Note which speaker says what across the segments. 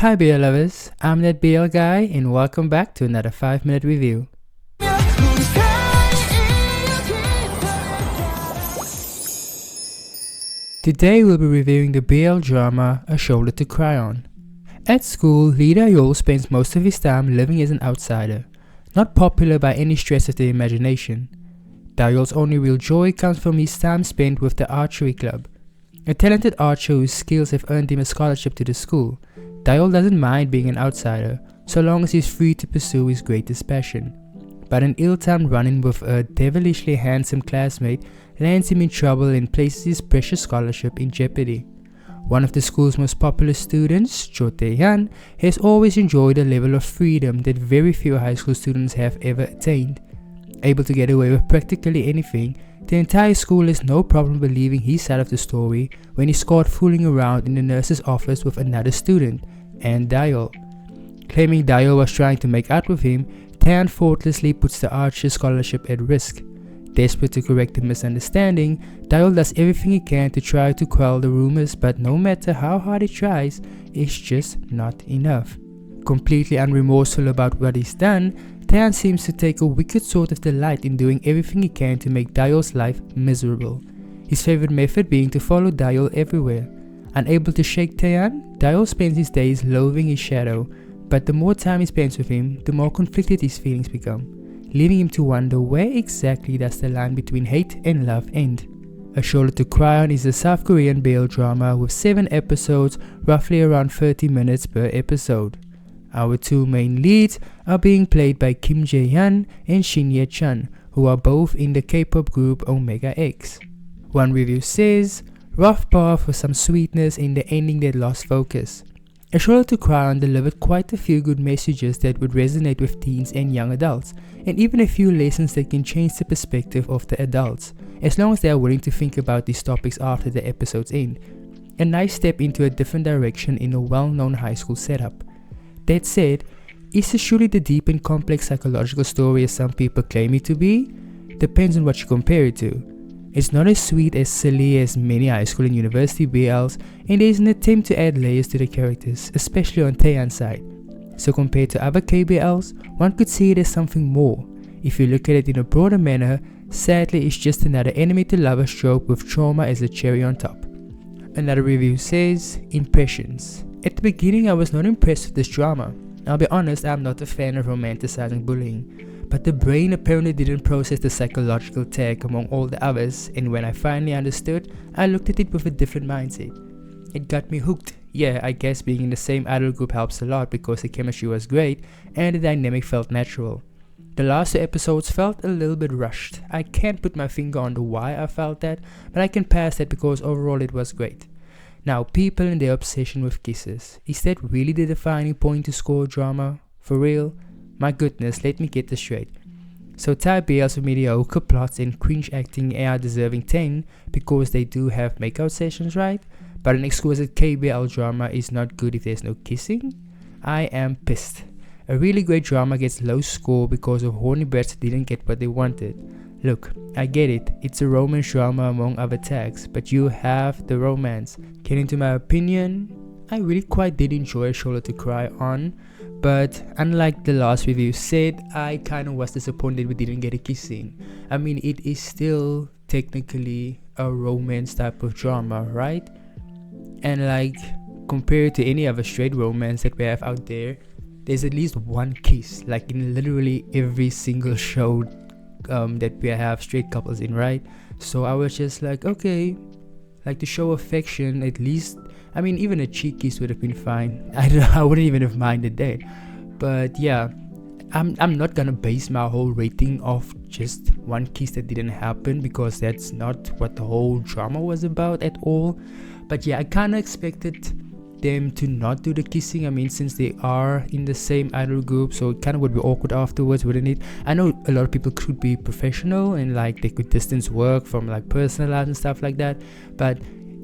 Speaker 1: Hi BL lovers, I'm that BL guy and welcome back to another 5-minute review. Today we'll be reviewing the BL drama A Shoulder to Cry On. At school, Lee Dae-yeol spends most of his time living as an outsider, not popular by any stretch of the imagination. Dae-yeol's only real joy comes from his time spent with the archery club. A talented archer whose skills have earned him a scholarship to the school, Dae-yeol doesn't mind being an outsider, so long as he's free to pursue his greatest passion. But an ill-timed run-in with a devilishly handsome classmate lands him in trouble and places his precious scholarship in jeopardy. One of the school's most popular students, Cho Tae-hyun, has always enjoyed a level of freedom that very few high school students have ever attained. Able to get away with practically anything, the entire school has no problem believing his side of the story when he's caught fooling around in the nurse's office with another student, and Dae-yeol. Claiming Dae-yeol was trying to make out with him, Tae-hyun thoughtlessly puts the archer scholarship at risk. Desperate to correct the misunderstanding, Dae-yeol does everything he can to try to quell the rumors, but no matter how hard he tries, it's just not enough. Completely unremorseful about what he's done, Tae-hyun seems to take a wicked sort of delight in doing everything he can to make Dae-yeol's life miserable. His favorite method being to follow Dae-yeol everywhere. Unable to shake Tae-hyun, Dae-yeol spends his days loathing his shadow, but the more time he spends with him, the more conflicted his feelings become, leaving him to wonder where exactly does the line between hate and love end. A Shoulder to Cry On is a South Korean BL drama with 7 episodes, roughly around 30 minutes per episode. Our two main leads are being played by Kim Jae-hyun and Shin Ye-chun, who are both in the K-pop group Omega X. One review says, rough path with some sweetness in the ending that lost focus. A Shoulder to Cry On delivered quite a few good messages that would resonate with teens and young adults, and even a few lessons that can change the perspective of the adults, as long as they are willing to think about these topics after the episode's end. A nice step into a different direction in a well-known high school setup. That said, is this truly the deep and complex psychological story as some people claim it to be? Depends on what you compare it to. It's not as sweet as silly as many high school and university BLs, and there is an attempt to add layers to the characters, especially on Taehyun's side. So compared to other KBLs, one could see it as something more. If you look at it in a broader manner, sadly it's just another enemy to lovers trope with trauma as a cherry on top. Another review says, impressions. At the beginning I was not impressed with this drama. I'll be honest, I'm not a fan of romanticizing bullying, but the brain apparently didn't process the psychological tag among all the others, and when I finally understood, I looked at it with a different mindset. It got me hooked. Yeah, I guess being in the same idol group helps a lot because the chemistry was great and the dynamic felt natural. The last 2 episodes felt a little bit rushed. I can't put my finger on the why I felt that, but I can pass that because overall it was great. Now, people and their obsession with kisses. Is that really the defining point to score drama? For real? My goodness, let me get this straight. So Thai BLs with mediocre plots and cringe acting are deserving 10 because they do have makeout sessions, right? But an exquisite KBL drama is not good if there's no kissing? I am pissed. A really great drama gets low score because of horny brats didn't get what they wanted. Look, I get it, it's a romance drama among other tags, but you have the romance. Getting to my opinion, I really quite did enjoy A Shoulder to Cry On, but unlike the last review said, I kinda was disappointed we didn't get a kiss scene. I mean, it is still technically a romance type of drama, right? And like, compared to any other straight romance that we have out there, there's at least one kiss, like in literally every single show that we have straight couples in, right? So I was just like, okay, like to show affection, at least, I mean, even a cheek kiss would have been fine. I wouldn't even have minded that. But yeah, I'm not gonna base my whole rating off just one kiss that didn't happen, because that's not what the whole drama was about at all. But yeah, I kinda expected them to not do the kissing. I mean, since they are in the same idol group, so it kind of would be awkward afterwards, wouldn't it? I know a lot of people could be professional and like they could distance work from like personal life and stuff like that, but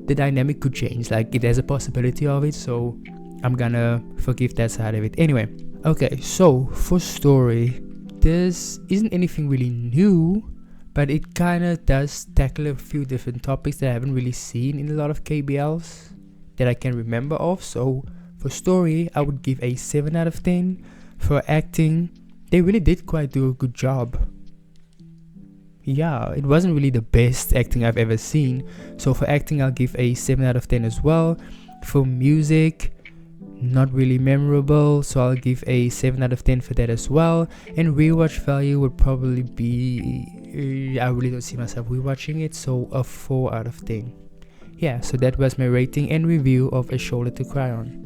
Speaker 1: the dynamic could change, like there's a possibility of it, so I'm gonna forgive that side of it. Anyway, okay, so for story, this isn't anything really new, but it kind of does tackle a few different topics that I haven't really seen in a lot of KBLs that I can remember of. So For story, I would give a 7 out of 10. For acting, they really did quite do a good job. Yeah, it wasn't really the best acting I've ever seen, so for acting I'll give a 7 out of 10 as well. For music, not really memorable, so I'll give a 7 out of 10 for that as well. And rewatch value would probably be, I really don't see myself rewatching it, so a 4 out of 10. Yeah, so that was my rating and review of A Shoulder to Cry On.